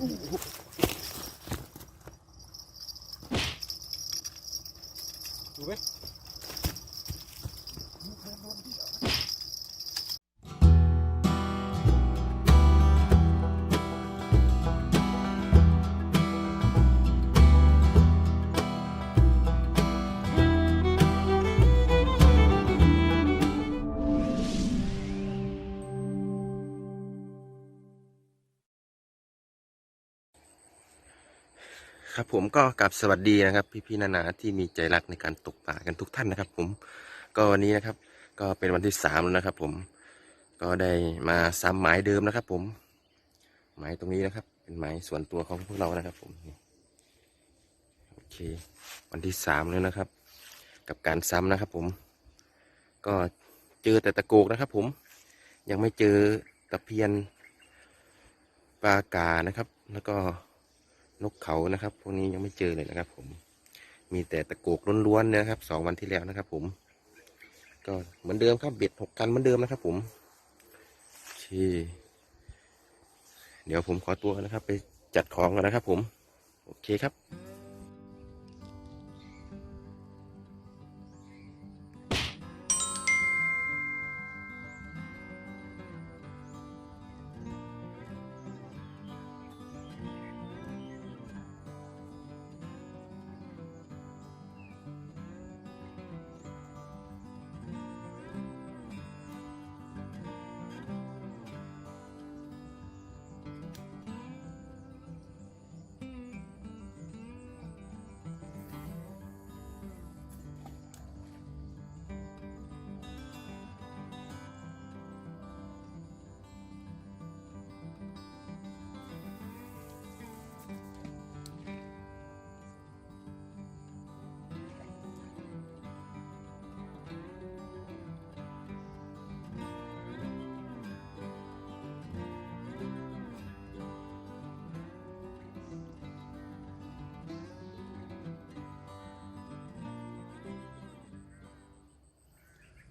ดูไหมครับผมก็กลับสวัสดีนะครับพี่ๆนาๆที่มีใจรักในการตกปลากันทุกท่านนะครับผมก็วันนี้นะครับก็เป็นวันที่3แล้วนะครับผมก็ได้มาซ้ำหมายเดิมนะครับผมหมายตรงนี้นะครับเป็นหมายส่วนตัวของพวกเรานะครับผมโอเควันที่3แล้วนะครับกับการซ้ำนะครับผมก็เจอแต่ตะโกกนะครับผมยังไม่เจอตะเพียนปลากานะครับแล้วก็นกเขานะครับพวกนี้ยังไม่เจอเลยนะครับผมมีแต่ตะโกกล้วนๆนะครับ2 วันที่แล้วนะครับผมก็เหมือนเดิมครับเบ็ด6 กันเหมือนเดิมนะครับผมโอเคเดี๋ยวผมขอตัวนะครับไปจัดของกันนะครับผมโอเคครับ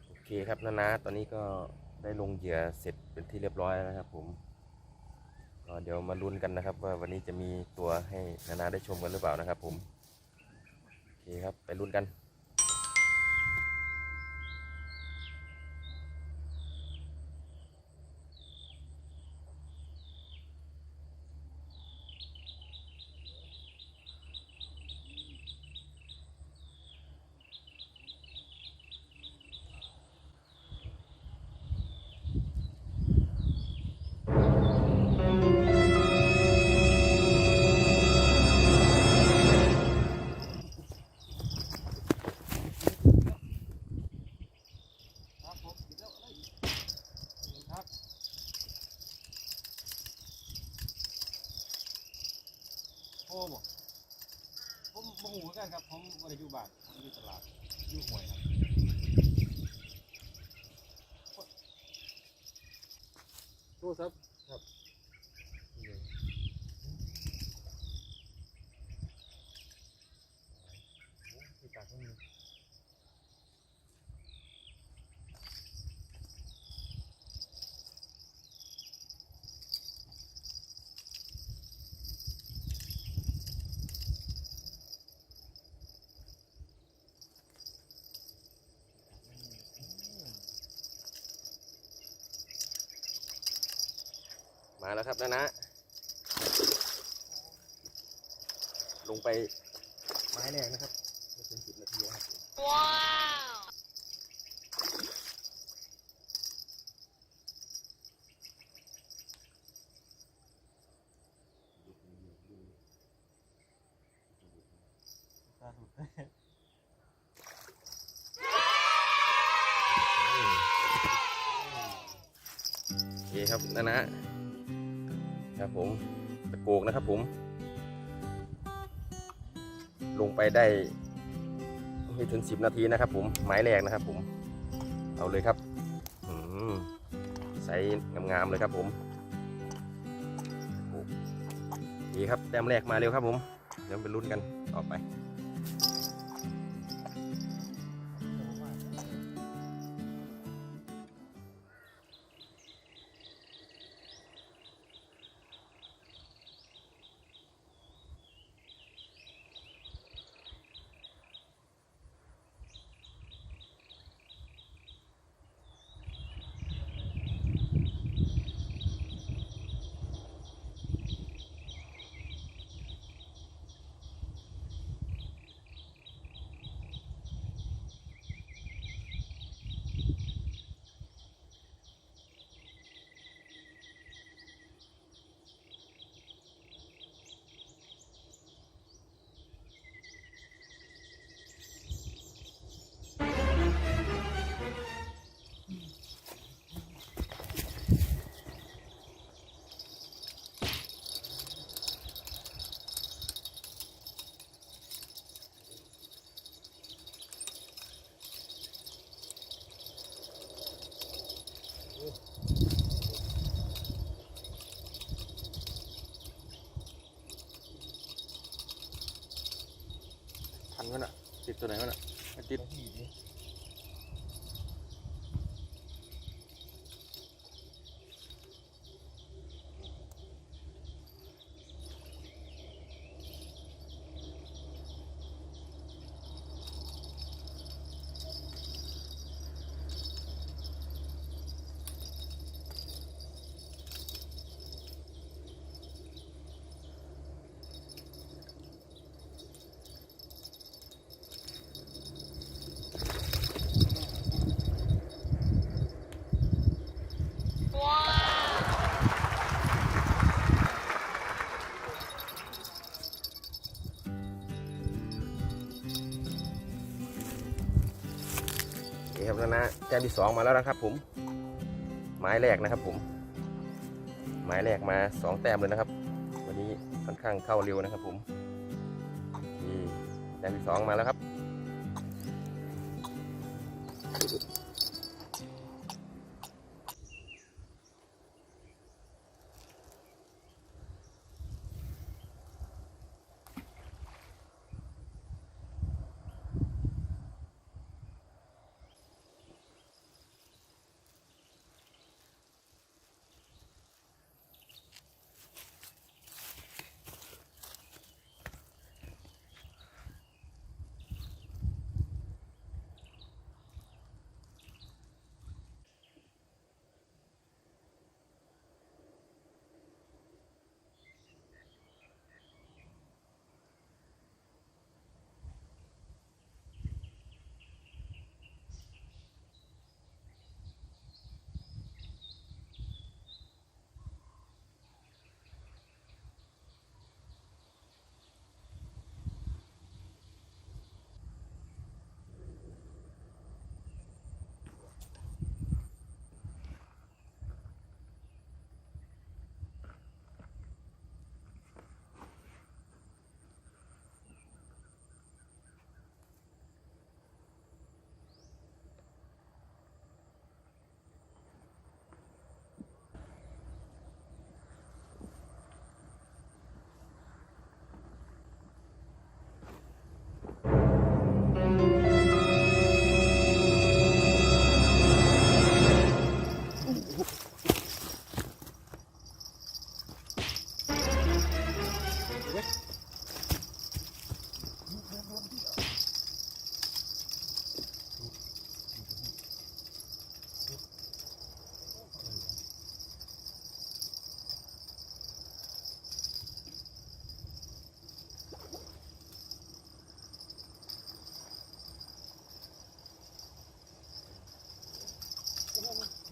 โอเคครับนาๆตอนนี้ก็ได้ลงเหยื่อเสร็จเป็นที่เรียบร้อยแล้วนะครับผมก็เดี๋ยวมาลุ้นกันนะครับว่าวันนี้จะมีตัวให้นาๆได้ชมกันหรือเปล่านะครับผมโอเคครับไปลุ้นกันโอ้บ่ผมโมโหกันครับผมบริยูบ้านผมอยู่ตลาดอยู่ห่วยครับโทษครับครับที่ตากข้างนี้มาแล้วครับนาๆลงไปไม้แรกนะครับไม่ถึง10 นาทีนะครับว้าวตาสุดโอเคครับนะครับผมตะโกกนะครับผมลงไปได้ไม่ถึง10 นาทีนะครับผมไม้แรกนะครับผมเอาเลยครับใส่งามๆเลยครับผมดีครับแต้มแรกมาเร็วครับผมเดี๋ยวไปลุ้นกันต่อไป ตัวไหนวะน่ะไม่ติดนี่ครับนะแต้มที่2มาแล้วนะครับผมไม้แรกนะครับผมไม้แรกมา2 แต้มเลยนะครับวันนี้ค่อนข้างเข้าเร็วนะครับผมนี่แต้มที่2มาแล้วครับ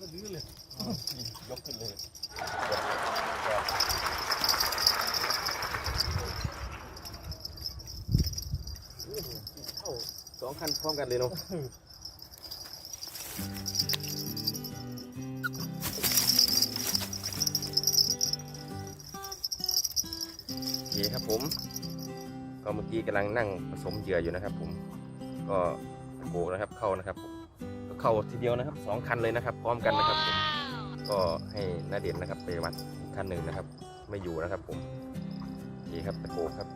ก็ดื้อเลยยกขึ้นเลยเข้า2 คันพร้อมกันเลยเนาะโอเคครับผมก็เมื่อกี้กำลังนั่งผสมเหยื่ออยู่นะครับผมก็โกนะครับเข้านะครับผมก็เข้าทีเดียวนะครับ2 คันเลยนะครับพร้อมกันนะครับผมก็ให้น้าเด่นนะครับไปวัดคันหนึ่งนะครับไม่อยู่นะครับผมนี่ครับตะโกครับ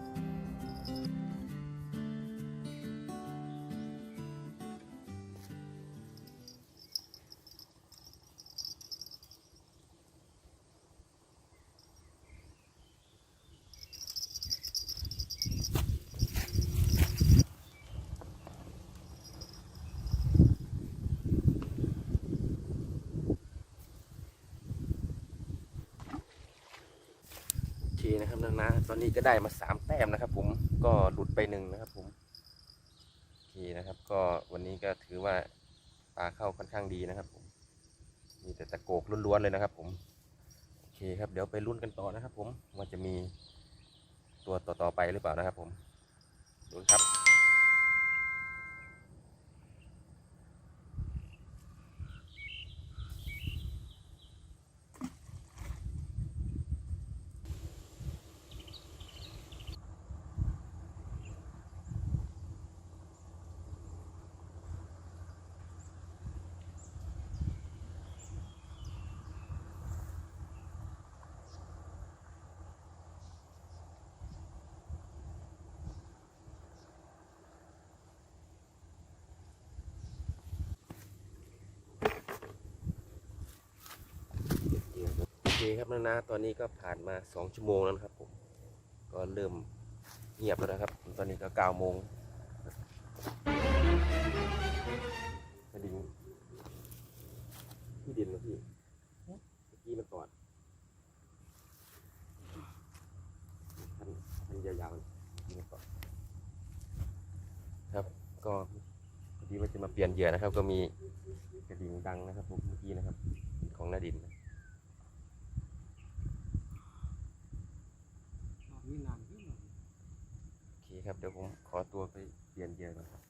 โอเคนะครับนะตอนนี้ก็ได้มา3 แต้มนะครับผมก็หลุดไป1นะครับผมโอเคนะครับก็วันนี้ก็ถือว่าปลาเข้าค่อนข้างดีนะครับผมมีแต่ตะโกกล้วนๆเลยนะครับผมโอเคครับเดี๋ยวไปลุ้นกันต่อนะครับผมว่าจะมีตัวต่อไปหรือเปล่านะครับผมดูครับ ครับนะตอนนี้ก็ผ่านมา2 ชั่วโมงแล้วนะครับผมก็เริ่มเงียบแล้วนะครับตอนนี้ก็9 โมงกระดิ่งที่ดินนะพี่เมื่อกี้มันตอดพันยาวๆนี่มันตอดครับก็พอดีว่าจะมาเปลี่ยนเหยื่อนะครับ ก็มีกระดิ่งดังนะครับผมเมื่อกี้นะครับของนาดินนะ นี่นานขึ้น โอเคครับเดี๋ยวผมขอตัวไปเปลี่ยนเหยื่อก่อนครับ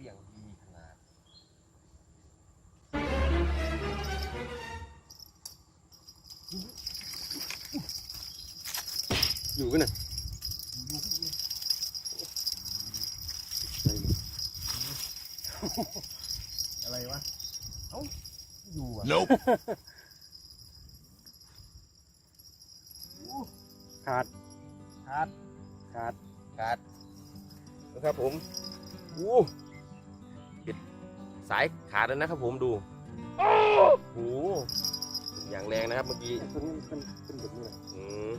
อย่างดีขนาดอยู่กันนะอะไรวะเอ้าอยู่อ่ะ Nope ขาด ขาด ขาด ขาดนะครับผมอู้ปิดสายขาดแล้วนะครับผมดูโอ้โหอย่างแรงนะครับเมื่อกี้ ตัวนี้มันเป็นแบบนี้เลย อืม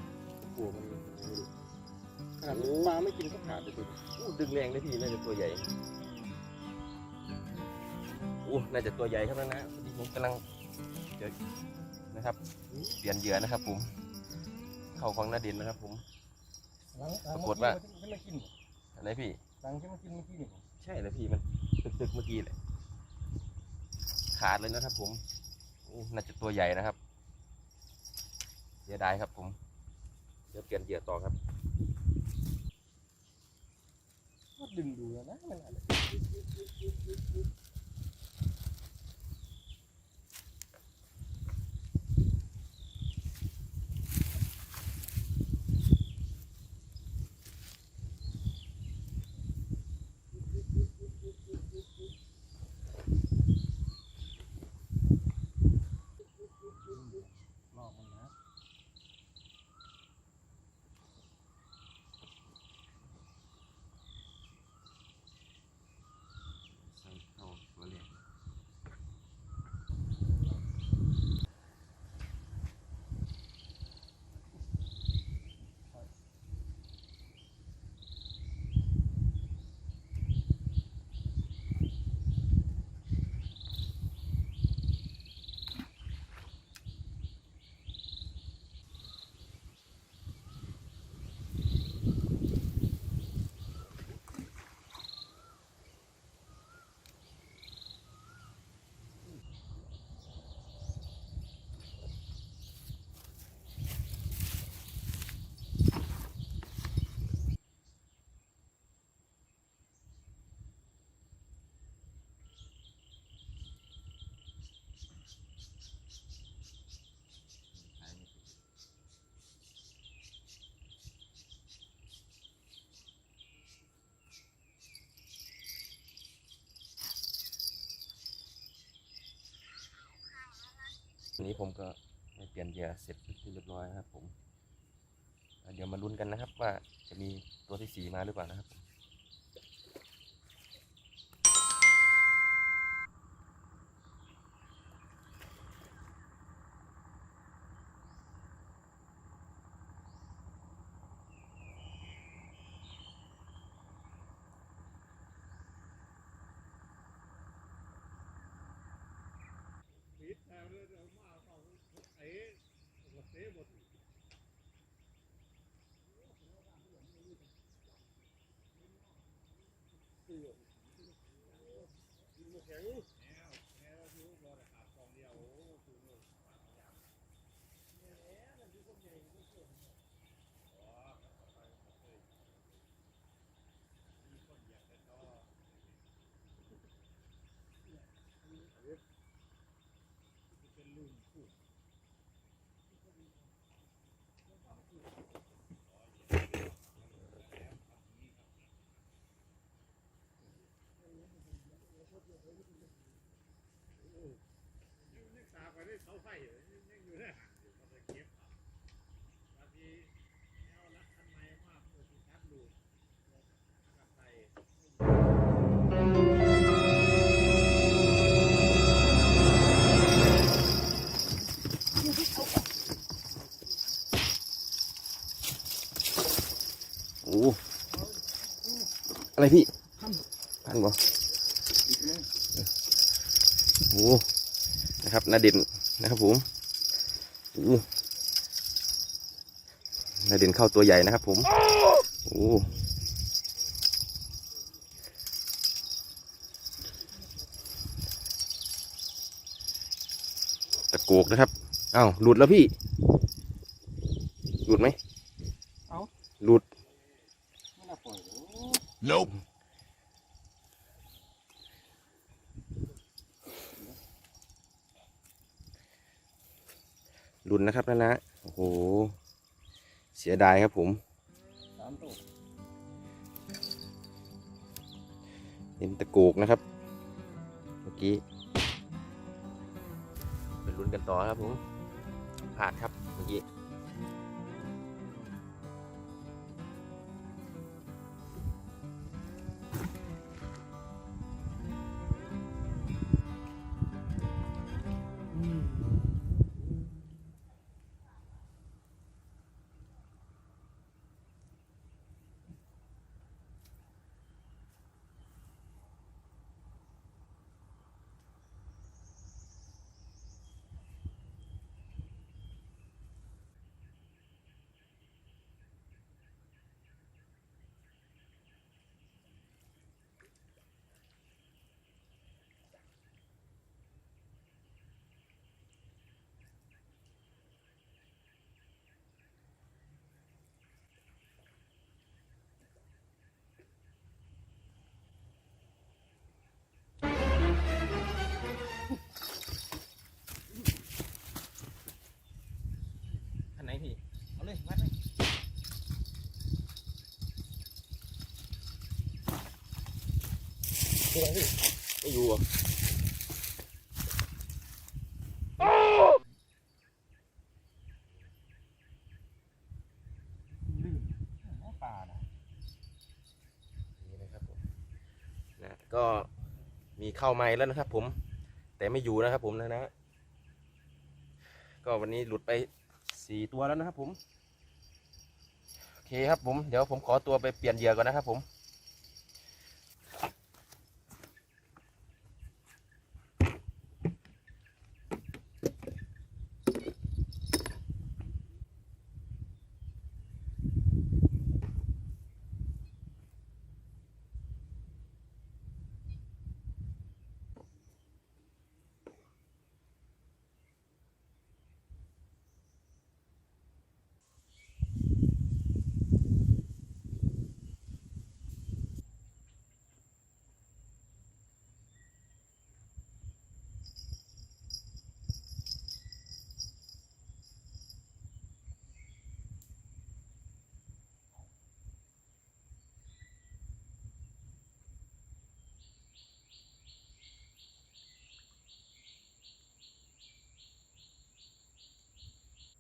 หัวมันไม่รู้ขนาดปลาไม่กินก็ขาดเลยตัวนี้ อู้ดึงแรงเลยพี่น่าจะตัวใหญ่อู้น่าจะตัวใหญ่ครับนะพอดีผมกำลังเจอนะครับเปลี่ยนเหยื่อนะครับผมเข้าของหน้าดินนะครับผม ปรากฏว่า ฉันไม่กิน อะไรพี่ ตังฉันไม่กินเมื่อกี้นี่ ใช่แล้วพี่มันตึกๆเมื่อกี้เลยขาดเลยนะครับผมอู้น่าจะตัวใหญ่นะครับเสียดายครับผมเดี๋ยวเปลี่ยนเหยื่อต่อครับ ก็ดึงดูแล้วนะมันอะไร ลอกมันนะ ใส่เข้าตัวแรกวันนี้ผมก็ได้เปลี่ยนเหยื่อเสร็จที่เรียบร้อยนะครับผมเดี๋ยวมาลุ้นกันนะครับว่าจะมีตัวที่ 4มาหรือเปล่านะครับ อะไรพี่พันบ่โอ้นะครับนาเด่นนะครับผมโอ้นาเด่นเข้าตัวใหญ่นะครับผมโอ้ตะโกกนะครับอ้าวหลุดแล้วพี่หลุดไหม เอ้า หลุด ไม่น่าปล่อยโอ้ Nope หลุดนะครับนะโอ้โหเสียดายครับผม 3 ตัว เห็นตะโกกนะครับเมื่อกี้ไปลุ้นกันต่อครับผมพลาดครับเมื่อกี้อันไหนพี่เอาเลยมัดเลยพี่อะไรพี่ไม่อยู่อ่ะลื่นป่านะ นี่นะครับผมนะก็มีเข้าไม้แล้วนะครับผมแต่ไม่อยู่นะครับผมนะก็วันนี้หลุดไป4 ตัวแล้วนะครับผมโอเคครับผมเดี๋ยวผมขอตัวไปเปลี่ยนเหยื่อก่อนนะครับผม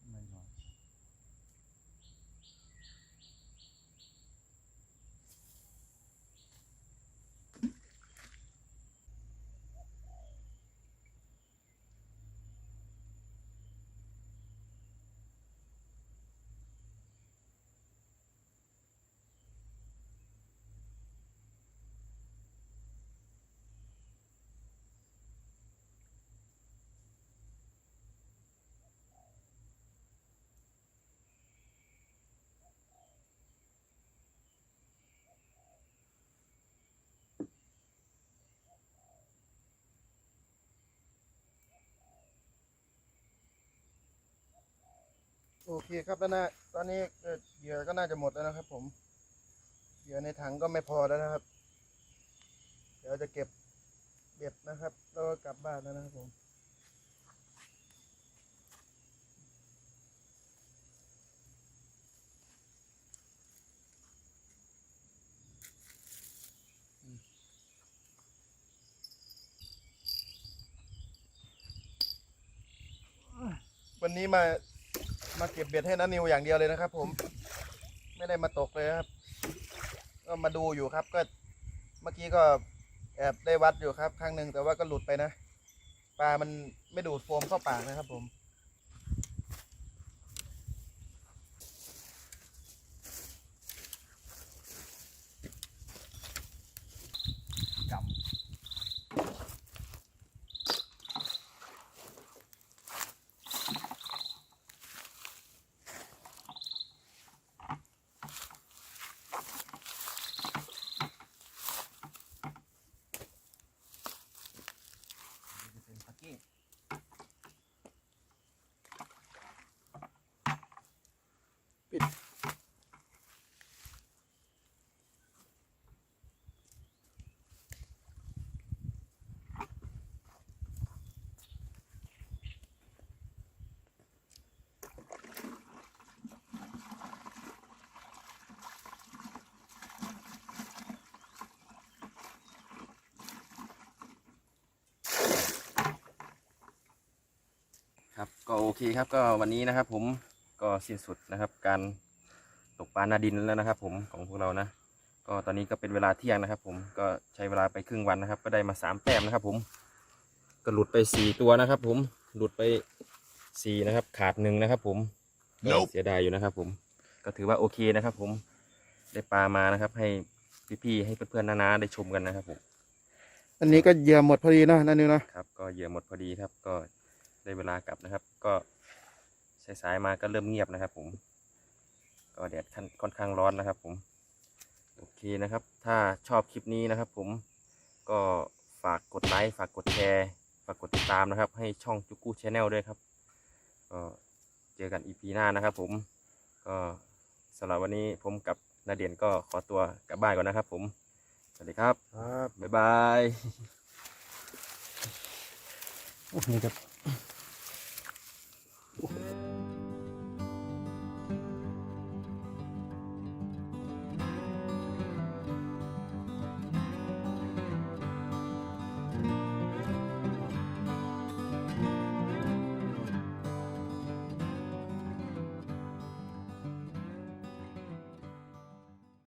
ไม่หน่อย โอเคครับแล้วนะตอนนี้เหยื่อก็น่าจะหมดแล้วนะครับผมเหยื่อในถังก็ไม่พอแล้วนะครับเดี๋ยวจะเก็บเบ็ดนะครับแล้วก็กลับบ้านแล้วนะครับผมวันนี้มาเก็บเบ็ดให้น้านิวอย่างเดียวเลยนะครับผมไม่ได้มาตกเลยครับก็มาดูอยู่ครับก็เมื่อกี้ก็แอบได้วัดอยู่ครับครั้งหนึ่งแต่ว่าก็หลุดไปนะปลามันไม่ดูดโฟมเข้าปากนะครับผม ก็โอเคครับก็วันนี้นะครับผมก็สิ้นสุดนะครับการตกปลาหน้าดินแล้วนะครับผมของพวกเรานะก็ตอนนี้ก็เป็นเวลาเที่ยงนะครับผมก็ใช้เวลาไปครึ่งวันนะครับก็ได้มา3 แต้มนะครับผมก็หลุดไป4 ตัวนะครับผมหลุดไป4นะครับขาด1นะครับผมเสียดายอยู่นะครับผมก็ถือว่าโอเคนะครับผมได้ปลามานะครับให้พี่ๆให้เพื่อนๆน้าๆได้ชมกันนะครับผม อันนี้ก็เหยื่อหมดพอดีเนาะนั่นนิวเนาะ ครับก็เหยื่อหมดพอดีครับก็ได้เวลากลับนะครับ ก็สายๆมาก็เริ่มเงียบนะครับผมก็แดดค่อนข้างร้อนนะครับผมโอเคนะครับ ถ้าชอบคลิปนี้นะครับผมก็ฝากกดไลค์ฝากกดแชร์ฝากกดติดตามนะครับ ให้ช่องจุกกู้ชาแนลด้วยครับก็เจอกันอีพีหน้านะครับผมก็สำหรับวันนี้ผมกับนาเดียนก็ขอตัวกลับบ้านก่อนนะครับผมสวัสดีครับ ครับ บ๊ายบาย นี่ครับ